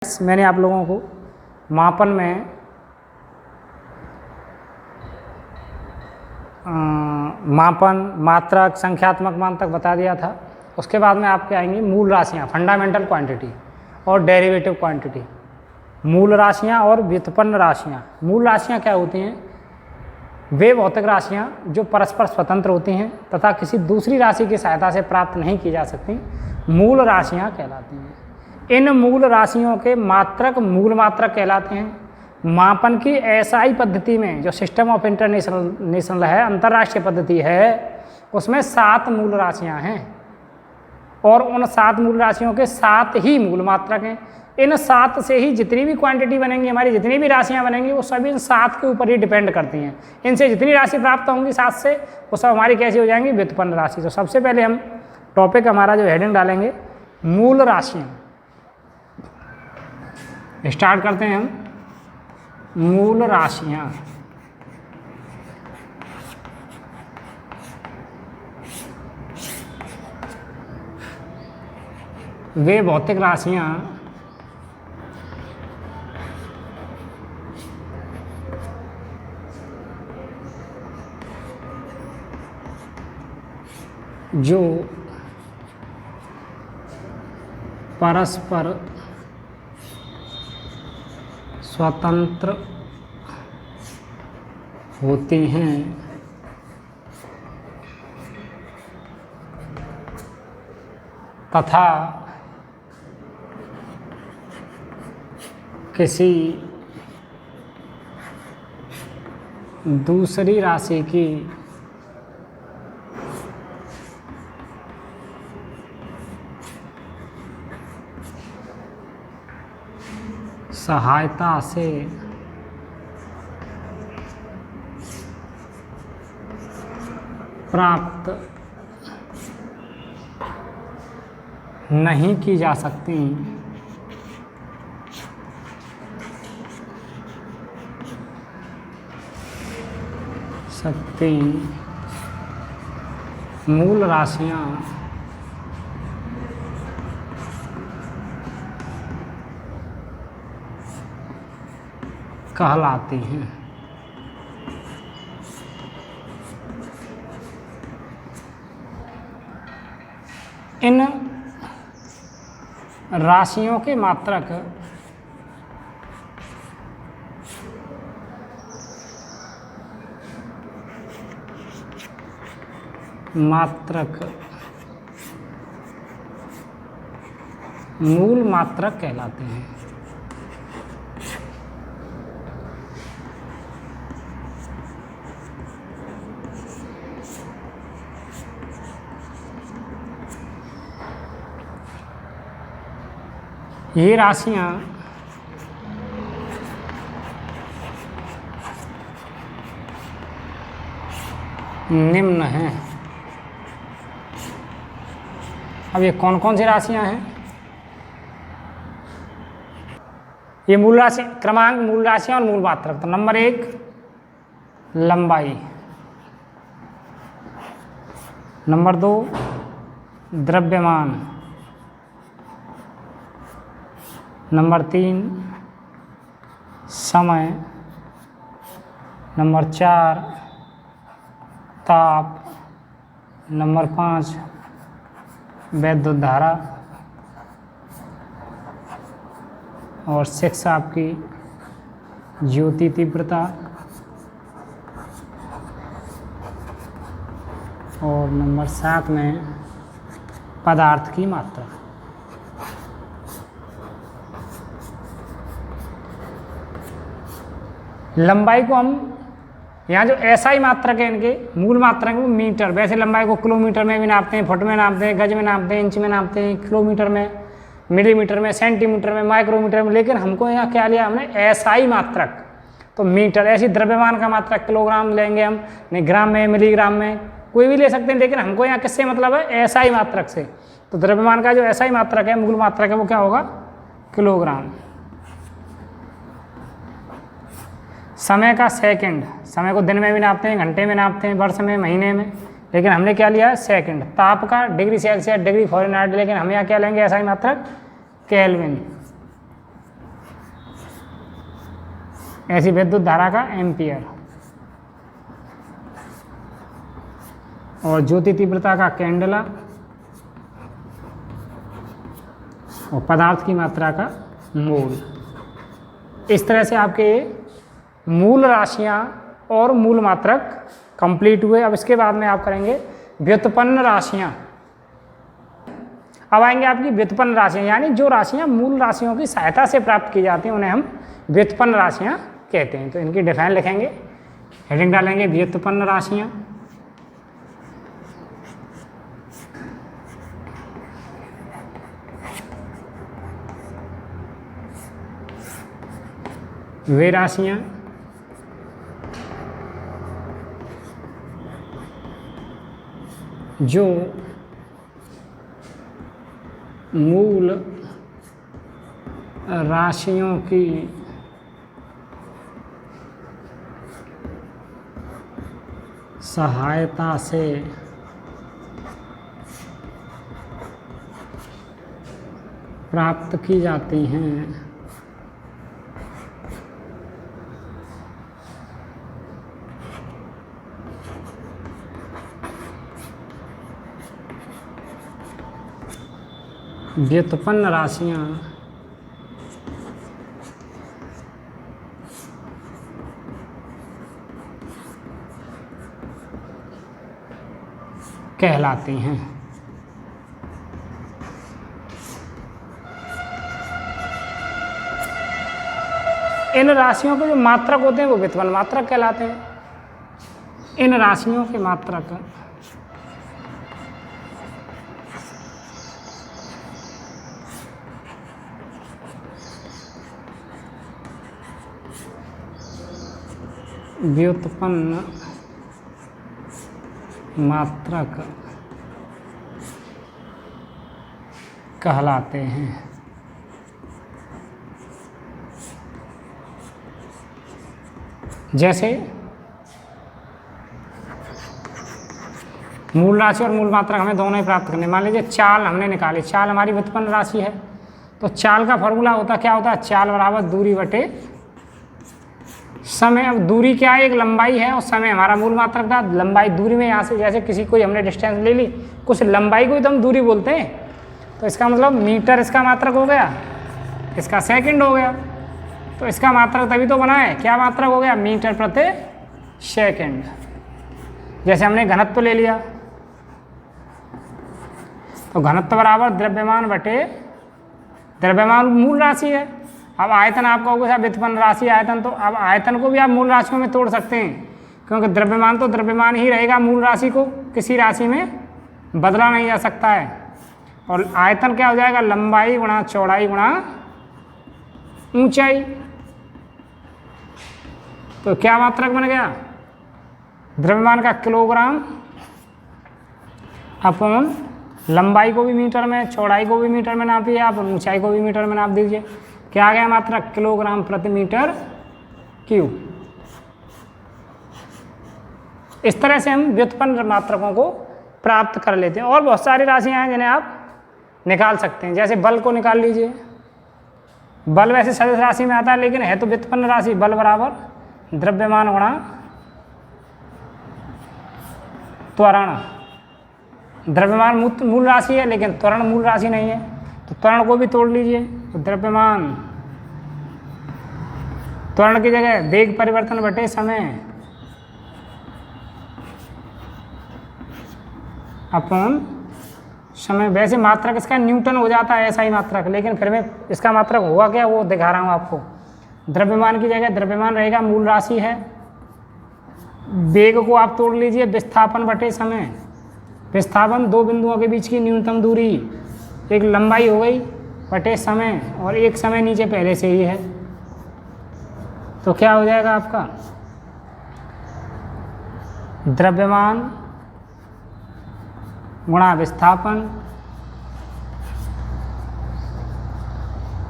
मैंने आप लोगों को मापन में मापन, मात्रक, संख्यात्मक मान तक बता दिया था। उसके बाद में आपके आएंगी मूल राशियाँ, फंडामेंटल क्वांटिटी और डेरिवेटिव क्वांटिटी। मूल राशियाँ और व्युत्पन्न राशियाँ। मूल राशियाँ क्या होती हैं? वे भौतिक राशियाँ जो परस्पर स्वतंत्र होती हैं तथा किसी दूसरी राशि की सहायता से प्राप्त नहीं की जा सकती, मूल राशियाँ कहलाती हैं। इन मूल राशियों के मात्रक मूल मात्रक कहलाते हैं। मापन की एसआई पद्धति में जो सिस्टम ऑफ इंटरनेशनल है, अंतर्राष्ट्रीय पद्धति है, उसमें 7 मूल राशियां हैं और उन 7 मूल राशियों के 7 ही मूल मात्रक हैं। इन 7 से ही जितनी भी क्वांटिटी बनेंगी, हमारी जितनी भी राशियां बनेंगी, वो सभी इन 7 के ऊपर ही डिपेंड करती हैं। इनसे जितनी राशि प्राप्त होंगी 7 से, वो सब हमारी कैसी हो जाएंगी? व्युत्पन्न राशि। तो सबसे पहले हम टॉपिक हमारा जो हेडिंग डालेंगे, मूल राशियाँ। स्टार्ट करते हैं हम। मूल राशियाँ। वे भौतिक राशियाँ जो परस्पर स्वतंत्र होती हैं तथा किसी दूसरी राशि की सहायता से प्राप्त नहीं की जा सकती, मूल राशियाँ कहलाती हैं। इन राशियों के मात्रक मूल मात्रक कहलाते हैं। ये राशियाँ निम्न हैं। अब ये कौन कौन सी राशियाँ हैं? ये मूल राशि क्रमांक, मूल राशियाँ और मूल मात्रक। तो नंबर 1 लंबाई, नंबर 2 द्रव्यमान, नंबर 3 समय, नंबर 4 ताप, नंबर 5 वैद्युत धारा और 6 आपकी ज्योति तीव्रता और नंबर 7 में पदार्थ की मात्रा। लंबाई को हम यहाँ जो एसआई मात्रक है, इनके मूल मात्रक है वो मीटर। वैसे लंबाई को किलोमीटर में भी नापते हैं, फुट में नापते हैं, गज में नापते हैं, इंच में नापते हैं, किलोमीटर में, मिलीमीटर में, सेंटीमीटर में, माइक्रोमीटर में। लेकिन हमको यहाँ क्या लिया हमने? एसआई मात्रक, तो मीटर। ऐसी द्रव्यमान का मात्रक किलोग्राम लेंगे हम, नहीं ग्राम में, मिलीग्राम में, कोई भी ले सकते हैं। लेकिन हमको यहाँ किससे मतलब है? एसआई मात्रक से। तो द्रव्यमान का जो एसआई मात्रक है, मूल मात्रक है, वो क्या होगा? किलोग्राम। समय का सेकंड, समय को दिन में भी नापते हैं, घंटे में नापते हैं, वर्ष में, महीने में, लेकिन हमने क्या लिया है? सेकंड। ताप का डिग्री सेल्सियस, डिग्री फ़ारेनहाइट, लेकिन हम यहाँ क्या लेंगे? ऐसा ही मात्रक केल्विन। ऐसी विद्युत धारा का एम्पियर, और ज्योति तीव्रता का कैंडेला, और पदार्थ की मात्रा का मोल। इस तरह से आपके मूल राशियां और मूल मात्रक कंप्लीट हुए। अब इसके बाद में आप करेंगे व्युत्पन्न राशियां। अब आएंगे आपकी व्युत्पन्न राशियां, यानी जो राशियां मूल राशियों की सहायता से प्राप्त की जाती हैं उन्हें हम व्युत्पन्न राशियां कहते हैं। तो इनकी डिफाइन लिखेंगे, हेडिंग डालेंगे व्युत्पन्न राशियां। वे राशियां जो मूल राशियों की सहायता से प्राप्त की जाती हैं, व्युत्पन्न राशियां कहलाती हैं। इन राशियों के जो मात्रक होते हैं वो व्युत्पन्न मात्रक कहलाते हैं। इन राशियों के मात्रक व्युत्पन्न मात्रक कहलाते हैं। जैसे मूल राशि और मूल मात्रक हमें दोनों ही प्राप्त करने। मान लीजिए चाल हमने निकाली, चाल हमारी व्युत्पन्न राशि है, तो चाल का फॉर्मूला होता क्या होता है, चाल बराबर दूरी बटे समय। अब दूरी क्या है, एक लंबाई है, और समय हमारा मूल मात्रक था। लंबाई दूरी में यहाँ से जैसे किसी कोई हमने डिस्टेंस ले ली, कुछ लंबाई को ही तो हम दूरी बोलते हैं, तो इसका मतलब मीटर इसका मात्रक हो गया, इसका सेकंड हो गया। तो इसका मात्रक तभी तो बना है, क्या मात्रक हो गया, मीटर प्रति सेकंड। जैसे हमने घनत्व ले लिया, तो घनत्व बराबर द्रव्यमान बटे, द्रव्यमान मूल राशि है। अब आयतन आपका होगा व्युत्पन्न राशि आयतन, तो अब आयतन को भी आप मूल राशियों में तोड़ सकते हैं, क्योंकि द्रव्यमान तो द्रव्यमान ही रहेगा, मूल राशि को किसी राशि में बदला नहीं जा सकता है। और आयतन क्या हो जाएगा, लंबाई गुणा चौड़ाई गुणा ऊंचाई। तो क्या मात्रक बन गया, द्रव्यमान का किलोग्राम अपॉन लंबाई को भी मीटर में, चौड़ाई को भी मीटर में नापिए आप, ऊंचाई को भी मीटर में नाप दीजिए। क्या आ गया मात्रक, किलोग्राम प्रति मीटर क्यूब। इस तरह से हम व्युत्पन्न मात्रकों को प्राप्त कर लेते हैं। और बहुत सारी राशियां हैं जिन्हें आप निकाल सकते हैं। जैसे बल को निकाल लीजिए, बल वैसे सदिश राशि में आता है लेकिन है तो व्युत्पन्न राशि। बल बराबर द्रव्यमान गुणा त्वरण। द्रव्यमान मूल राशि है लेकिन त्वरण मूल राशि नहीं है, तो त्वरण को भी तोड़ लीजिए। तो द्रव्यमान त्वरण की जगह वेग परिवर्तन बटे समय अपॉन समय। वैसे मात्रक इसका न्यूटन हो जाता है, ऐसा ही मात्रक, लेकिन फिर मैं इसका मात्रक होगा क्या वो दिखा रहा हूँ आपको। द्रव्यमान की जगह द्रव्यमान रहेगा, मूल राशि है। वेग को आप तोड़ लीजिए, विस्थापन बटे समय। विस्थापन दो बिंदुओं के बीच की न्यूनतम दूरी, एक लंबाई हो गई बटे समय, और एक समय नीचे पहले से ही है, तो क्या हो जाएगा आपका, द्रव्यमान गुणा विस्थापन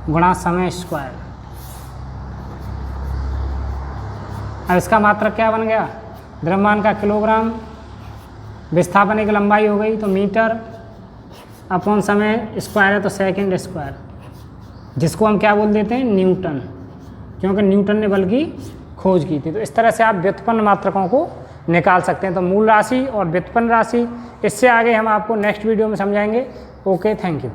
गुणा समय स्क्वायर। अब इसका मात्रक क्या बन गया, द्रव्यमान का किलोग्राम, विस्थापन एक लंबाई हो गई तो मीटर, अपॉन समय स्क्वायर है तो सेकंड स्क्वायर, जिसको हम क्या बोल देते हैं, न्यूटन। क्योंकि न्यूटन ने बल की खोज की थी। तो इस तरह से आप व्युत्पन्न मात्रकों को निकाल सकते हैं। तो मूल राशि और व्युत्पन्न राशि, इससे आगे हम आपको नेक्स्ट वीडियो में समझाएंगे। Okay, thank you.